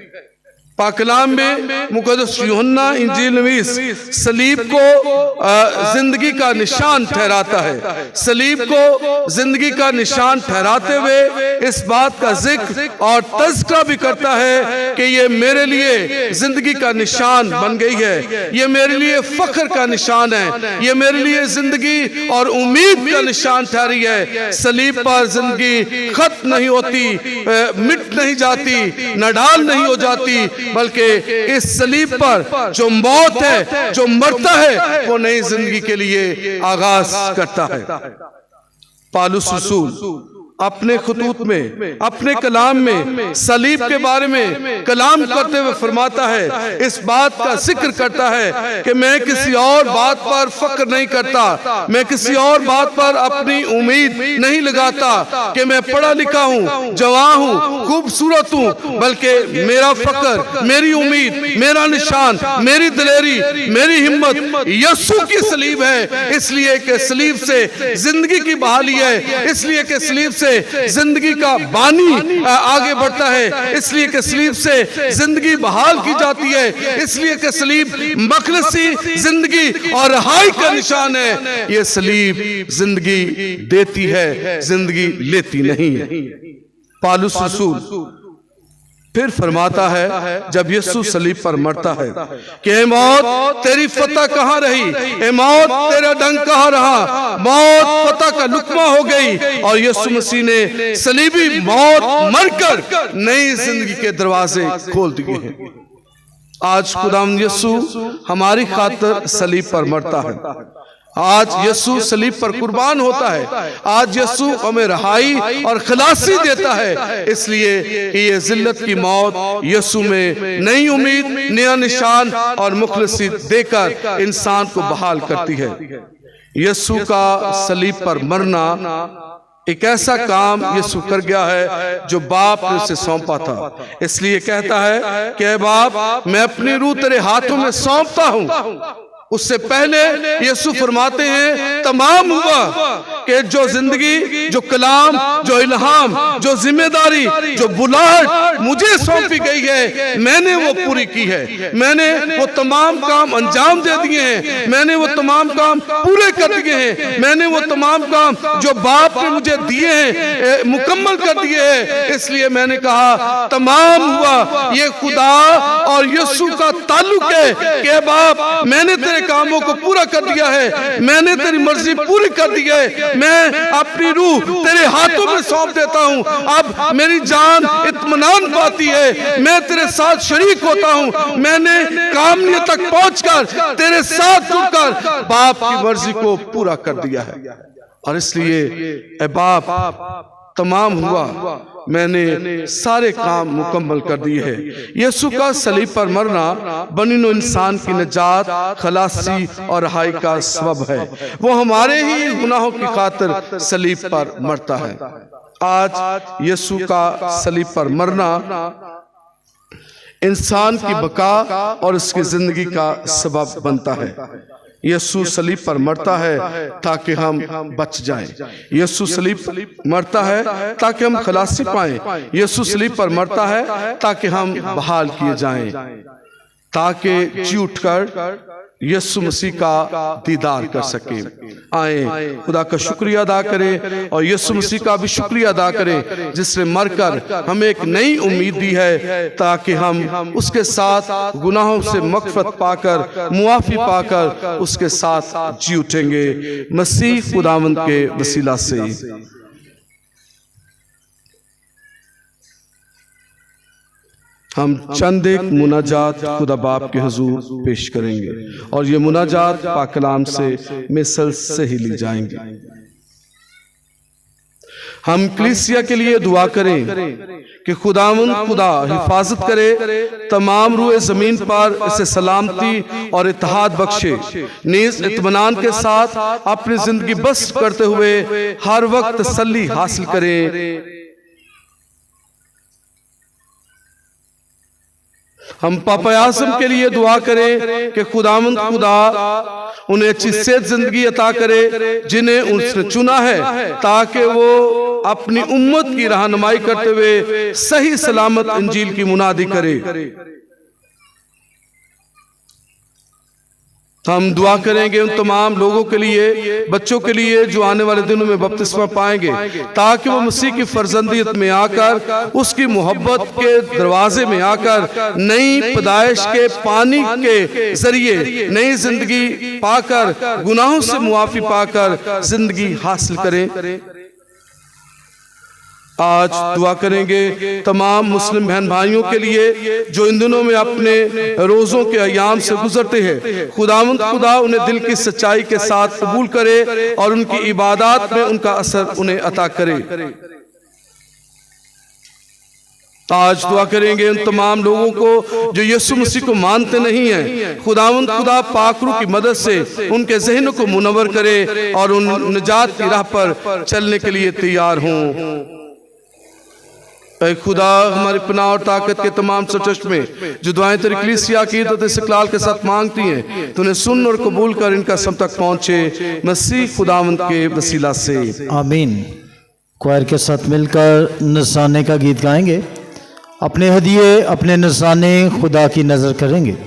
पाक कलाम में मुकद्दस यूहन्ना इंजील नवीस सलीब को जिंदगी का निशान ठहराता है। सलीब को जिंदगी का निशान ठहराते हुए इस बात का जिक्र और तज़किरा भी करता है कि ये मेरे लिए जिंदगी का निशान बन गई है, ये मेरे लिए फख्र का निशान है, ये मेरे लिए जिंदगी और उम्मीद का निशान ठहरी है। सलीब पर जिंदगी खत्म नहीं होती, मिट नहीं जाती, नडाल नहीं हो जाती, बल्कि इस सलीब पर जो मौत है, जो मरता है, वो नई जिंदगी के लिए आगाज करता है। पालूस रसूल अपने खुतूत में, अपने कलाम में सलीब के बारे में कलाम करते हुए फरमाता है, इस बात का जिक्र करता है कि मैं किसी और बात पर फक्र नहीं करता, मैं किसी और बात पर अपनी उम्मीद नहीं लगाता कि मैं पढ़ा लिखा हूँ, जवान हूँ, खूबसूरत हूँ, बल्कि मेरा फक्र, मेरी उम्मीद, मेरा निशान, मेरी दिलेरी, मेरी हिम्मत यीशु की सलीब है। इसलिए कि सलीब से जिंदगी की बहाली है, इसलिए कि सलीब से जिंदगी का बानी आगे बढ़ता है, इसलिए कि सलीब से जिंदगी बहाल की जाती है, इसलिए कि सलीब मखलसी जिंदगी और रहाई का निशान है। ये सलीब जिंदगी देती है, जिंदगी लेती नहीं है। पालूस रसूल फिर फरमाता है जब यीशु सलीब पर मरता है कि ए मौत तेरी फतह कहाँ रही, ए मौत तेरा डंक कहाँ रहा, मौत फतह का लुकमा हो गई। और यीशु मसीह ने सलीबी मौत मरकर नई जिंदगी के दरवाजे खोल दिए हैं। आज खुदावंद यीशु हमारी खातिर सलीब पर मरता है, आज यीशु सलीब पर कुर्बान होता है, आज यीशु हमें रहाई और खलासी देता है। इसलिए ये जिल्लत की मौत यीशु में नई उम्मीद, नया निशान और मुखलसी देकर इंसान को बहाल करती है। यीशु का सलीब पर मरना एक ऐसा काम यीशु कर गया है जो बाप ने उसे सौंपा था। इसलिए कहता है कि बाप मैं अपनी रूह तेरे हाथों में सौंपता हूं। उससे पहले यीशु फरमाते हैं तमाम हुआ कि जो जिंदगी, जो कलाम, जो इल्हाम, जो जिम्मेदारी, जो बुलाहट मुझे सौंपी गई है, मैंने वो पूरी की है, मैंने वो तमाम काम अंजाम दे दिए हैं, मैंने वो तमाम काम पूरे कर दिए हैं, मैंने वो तमाम काम जो बाप ने मुझे दिए हैं मुकम्मल कर दिए हैं। इसलिए मैंने कहा तमाम हुआ। ये खुदा और यीशु का ताल्लुक है कि बाप मैंने तेरे कामों को पूरा कर दिया है, मैंने तेरी मर्जी पूरी कर दी है, मैं अपनी रूह तेरे हाथों में सौंप देता हूँ। अब मेरी जान इत्मीनान पाती है, मैं तेरे साथ शरीक होता हूँ। मैंने कामनी तक पहुंचकर तेरे साथ जुड़कर बाप की मर्जी को पूरा कर दिया है, और इसलिए ए बाप तमाम हुआ, मैंने सारे काम मुकम्मल कर दिए हैं। यीशु का सलीब पर मरना बनीनो इंसान की निजात, खलासी और रहाई का सबब है। वो हमारे ही गुनाहों की खातिर सलीब पर मरता है। आज यीशु का सलीब पर मरना इंसान की बका और उसकी जिंदगी का सबब बनता है। यीशु सलीब पर मरता है ताकि हम बच जाएं। यीशु सलीब मरता है ताकि हम खलासी पाएं। यीशु सलीब पर मरता है ताकि हम बहाल किए जाएं, ताकि जी उठकर यीशु मसीह का दीदार कर सके। आए खुदा का शुक्रिया अदा करें और यीशु मसीह का भी शुक्रिया अदा करें जिसने मरकर हमें एक नई उम्मीद दी है, ताकि हम उसके साथ गुनाहों से मग़फ़िरत पाकर, मुआफ़ी पाकर उसके साथ जी उठेंगे मसीह खुदावंद के वसीला से। हम चंद एक मुनाजात खुदा बाप के हुजूर पेश करेंगे और ये मुनाजात पाक कलाम से मिसल से ही ली जाएंगे। हम कलीसिया के लिए दुआ करें कि खुदावंद खुदा हिफाजत करे, तमाम रूए जमीन पर इसे सलामती और इत्तेहाद बख्शे, नीज़ इत्मीनान के साथ अपनी जिंदगी बस करते हुए हर वक्त तसल्ली हासिल करें। हम पापा आज़म के लिए दुआ करें कि खुदावंद खुदा उन्हें अच्छी सेहत जिंदगी अता करे जिन्हें उसने चुना है, ताकि वो अपनी उम्मत की रहनुमाई करते हुए सही सलामत इंजील की मुनादी करे। हम दुआ करेंगे उन तमाम लोगों के लिए, बच्चों के लिए जो आने वाले दिनों में बपतिस्मा पाएंगे, ताकि वो मसीह की फर्जंदियत में आकर, उसकी मोहब्बत के दरवाजे में आकर नई पैदाइश के पानी के जरिए नई जिंदगी पाकर, गुनाहों से मुआफी पाकर जिंदगी हासिल करें। आज दुआ करेंगे तमाम मुस्लिम बहन भाइयों के लिए जो इन दिनों में अपने रोज़ों के अयाम से गुजरते हैं। खुदावंद खुदा उन्हें दिल की सच्चाई के साथ कबूल करे और उनकी इबादत में उनका असर उन्हें अता करे। आज दुआ करेंगे उन तमाम लोगों को जो यीशु मसीह को मानते नहीं हैं। खुदावंद खुदा पाकरू की मदद से उनके ज़हनों को मुनव्वर करे और उन निजात की राह पर चलने के लिए तैयार हों। ऐ खुदा, हमारी पनाह और ताकत के तमाम सरचश्मे में जो दुआएं तेरी कलीसिया की इज्जत इस्तक़लाल के साथ मांगती हैं, तूने सुन और कबूल कर इनका सब तक पहुँचे मसीह खुदावंद के वसीला से, आमीन। क्वायर के साथ मिलकर नज़राने का गीत गाएंगे। अपने हदिये, अपने नज़राने खुदा की नज़र करेंगे।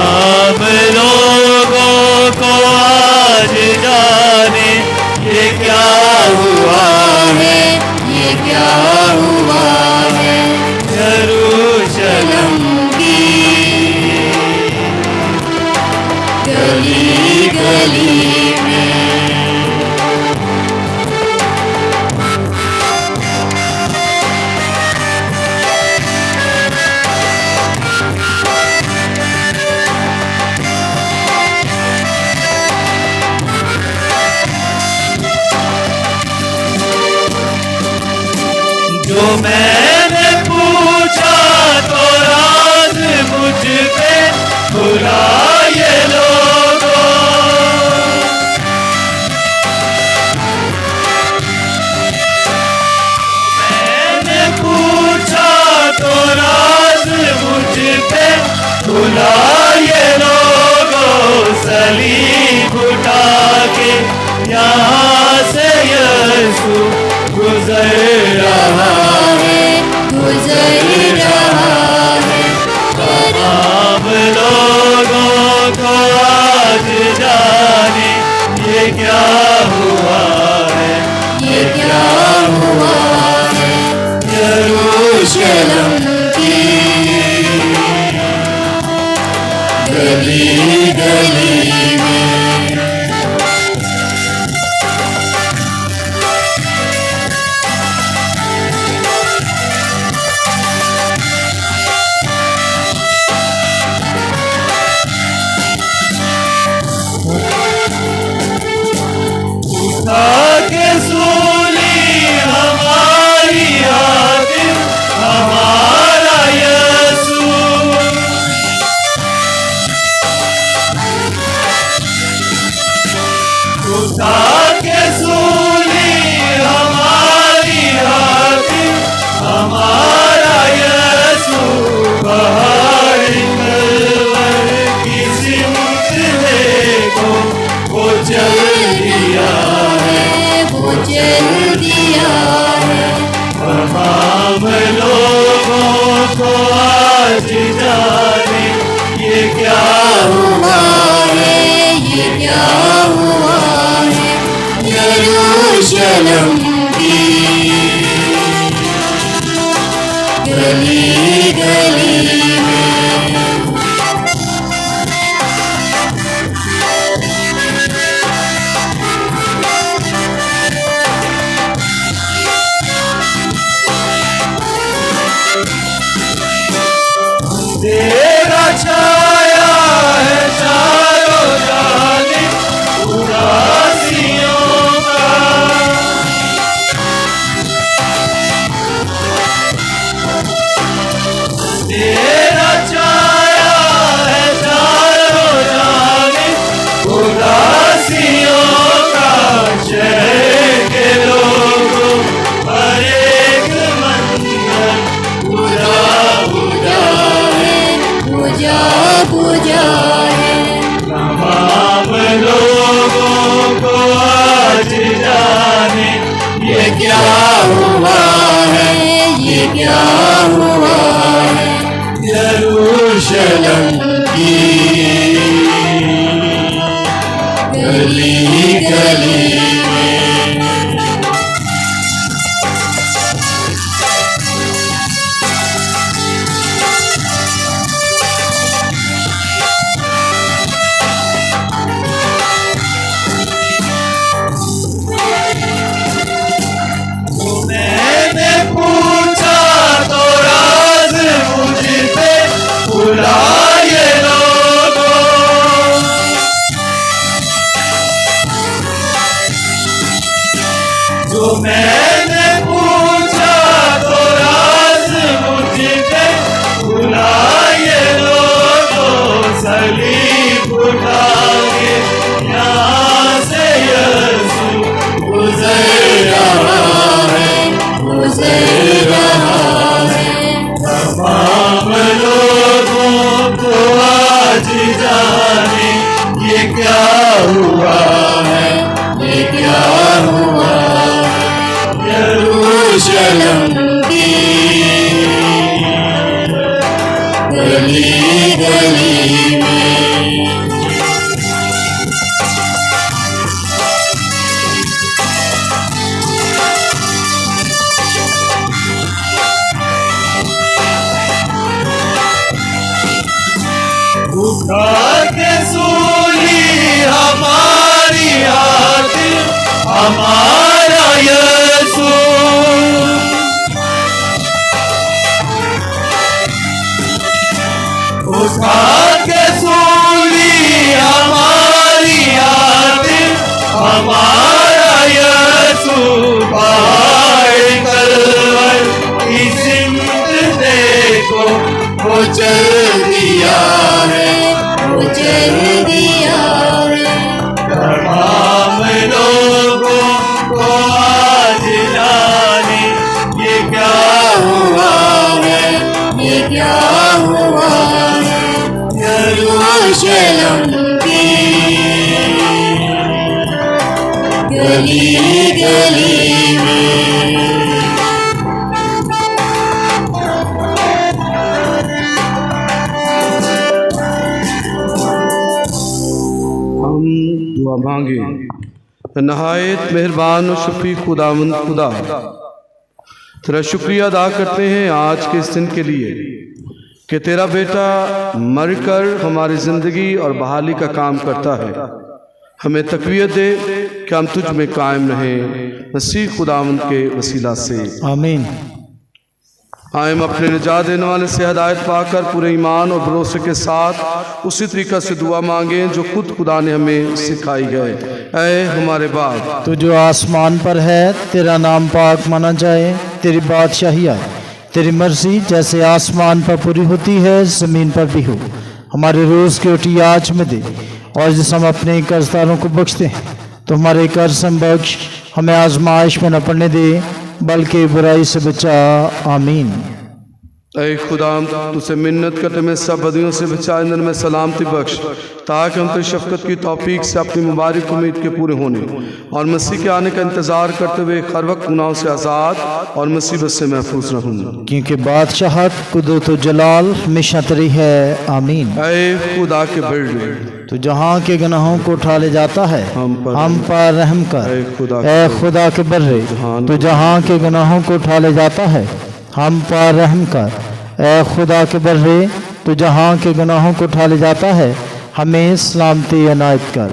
तमाम लोगों को आज जाने ये क्या हुआ है, ये क्या हुआ है यरूशलेम की गली गली में। जो मैंने पूछा तो राज मुझ पे खुला ये लोगों, मैंने पूछा तो राज मुझ पे खुला ये लोगों। सलीब उठा के यहाँ से यीशु गुजर रहा है, गुजर रहा है। तमाम लोगों को आज जाने ये क्या हुआ है, ये क्या हुआ है यरूशलेम की गली गली में। के सूली हमारी हाकिम हमारा यीशु, खुदा के सूली हमारी हाकिम हमारा यीशु। पहाड़ी कलवर की सिमत देखो वो चल दिया है, वो चल दिया है। तमाम लोगों को आज जाने ये क्या हुआ है, ये क्या हुआ है यरूशलेम की गली गली में। तेरा छाया है चारों जानिब उदासियों का, तेरा छाया है चारों जानिब उदासियों का। शहर के लोगों हर एक मंदिर पूजा पूजा पूजा पूजा है। तमाम लोगों को आज जाने ये क्या हुआ है, ये क्या हुआ है यरूशलेम की गली गली में। मैंने पूछा तो राज मुझ पे खुला ये लोगों, जो मैंने पूछा तो राज मुझ पे खुला ये लोगों। सलीब उठा के यहाँ से यीशु गुजर रहा है, गुजर रहा है। तमाम लोगों को आज जाने ये क्या हुआ है, ये क्या हुआ है यरूशलेम की गली गली में। उठा के सूली हमारी आतिश हमारा यीशु उठा के सूली हमारी आतिश हमारा यीशु भाई कलवर की सिमत देखो वो चल दिया है वो चल दिया है तमाम लोगों को आज जाने ये क्या हुआ है ये क्या हुआ है यरूशलेम की गली गली में हम दुआ मांगे। नहायत मेहरबान और शफीक खुदावंद खुदा, तेरा शुक्रिया अदा करते हैं आज के इस दिन के लिए कि तेरा बेटा मरकर हमारी ज़िंदगी और बहाली का काम करता है। हमें तक़वियत दे कि हम तुझ में कायम रहें, मसीह खुदावंद के वसीला से आमीन। आए हम अपने निजात देने वाले से हिदायत पाकर पूरे ईमान और भरोसे के साथ उसी तरीक़ा से दुआ मांगें जो खुद खुदा ने हमें सिखाई है। ऐ हमारे बाप तो जो आसमान पर है, तेरा नाम पाक माना जाए, तेरी बादशाही आए, तेरी मर्जी जैसे आसमान पर पूरी होती है ज़मीन पर भी हो। हमारे रोज़ की रोटी आज में दे, और जिस हम अपने कर्जदारों को बख्शते हैं तो हमारे कर्ज हम बख्श, हमें आजमाइश में न पड़ने दे बल्कि बुराई से बचा। आमीन। ऐ खुदा तुझसे मिन्नत करते में सब बदियों से बचा, इंदर में सलामती बख्श, ताकि हम तेरी शफ़क़त की तौफीक से अपनी मुबारक उम्मीद के पूरे होने और मसीह के आने का इंतज़ार करते हुए हर वक्त गुनाहों से आज़ाद और मुसीबत से महफूज रहूँ, क्योंकि बादशाहत, कुदरत और जलाल हमेशा तेरी है। आमीन। ऐ खुदा के बेटे, तो जहाँ के गुनाहों को उठा ले जाता है हम पर रहम कर। ऐ खुदा के बर्रे, तो जहाँ के गुनाहों को उठा ले जाता है हम पर रहम कर। ऐ खुदा के बर्रे, तो जहाँ के गुनाहों को उठा ले जाता है हमें सलामती अनायत कर।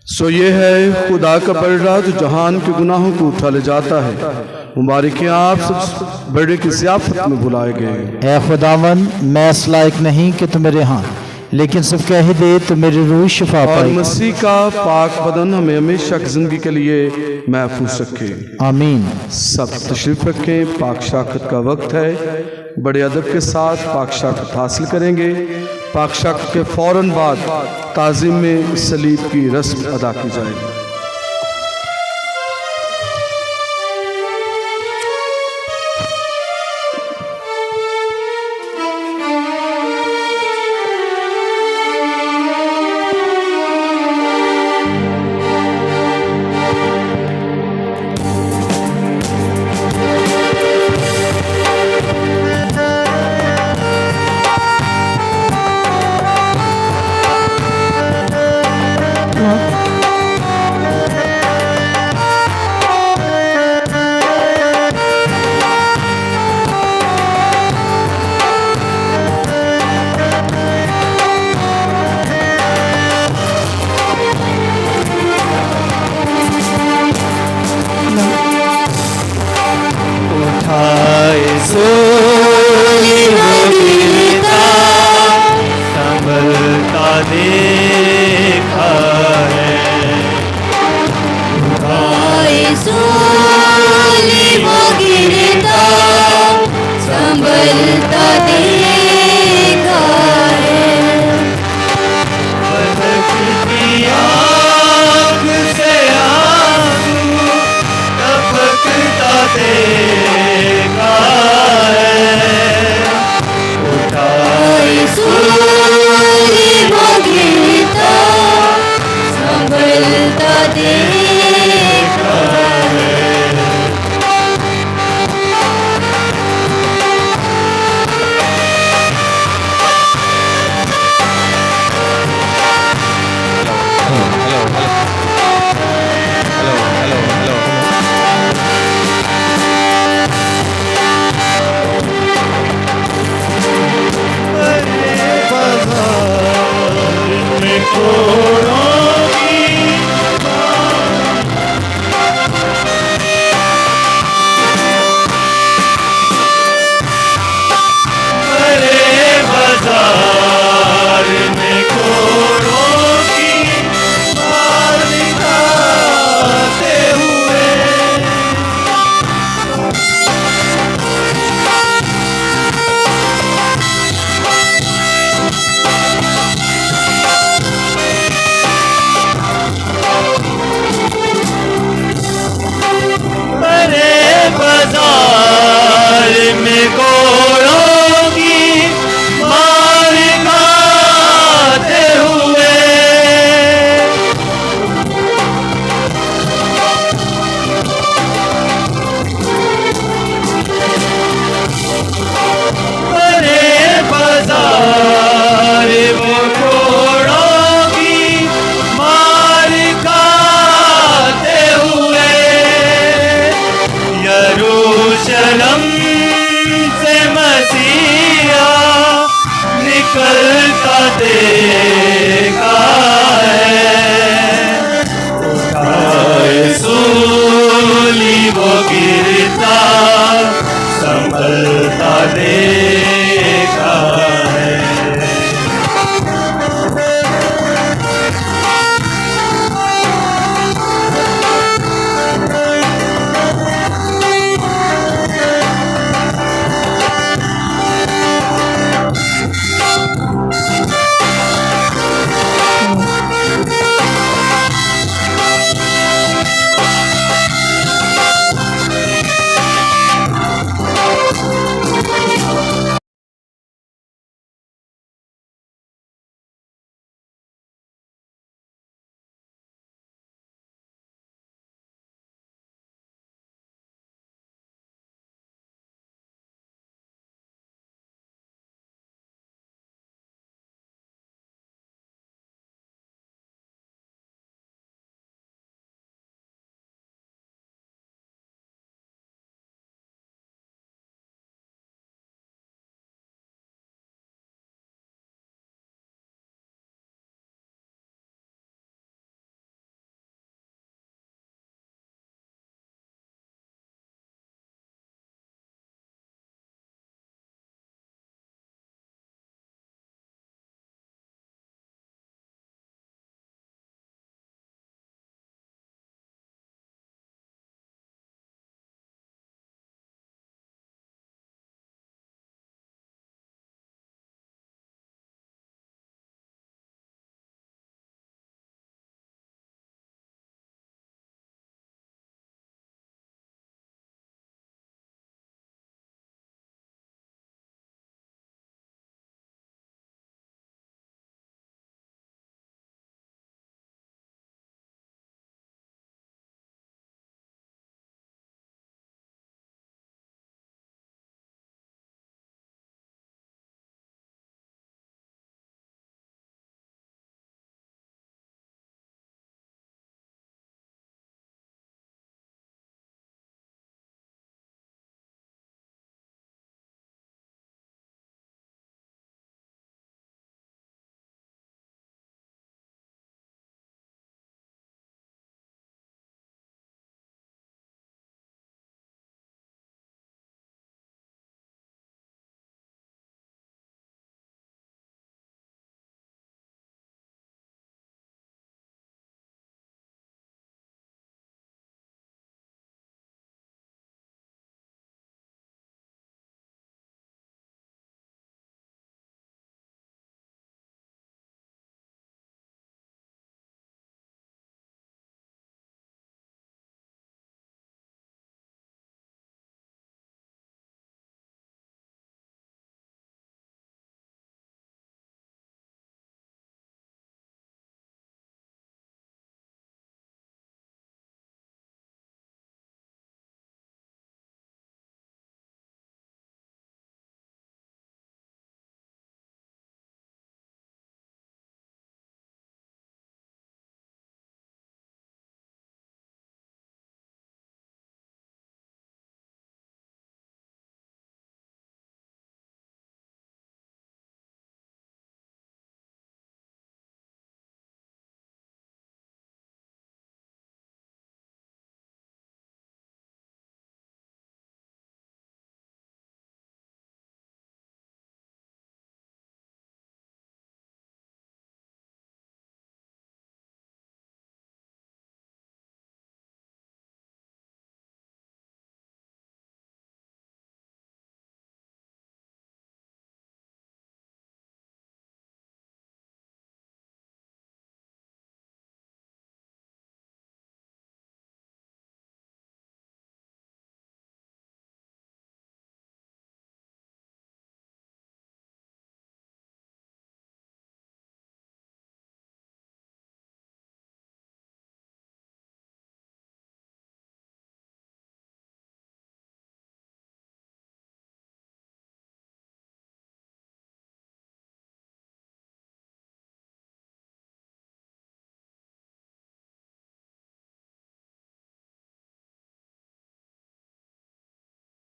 सो ये है खुदा का बर्रा जो जहान के गुनाहों को उठा ले जाता है। मुबारक है आप सब बड़े की ज़ियाफ़त में बुलाए गए। ऐ खुदावन, मैं इस लायक नहीं कि तू मेरे यहाँ, लेकिन सब कह दे तो मेरी रूह शिफा और पाएगी। मसीह का पाक बदन हमें हमेशा की ज़िंदगी के लिए महफूज रखे। आमीन। सब तशरीफ़ रखें, पाक शाकत का वक्त है। बड़े अदब के साथ पाक शाकत हासिल करेंगे। पाक शाकत के फ़ौरन बाद ताज़ीम में सलीब की रस्म अदा की जाएगी। संभलता देखा है संभलता देखा है। की आँख से आंसू टपकता देखा है। सूली हो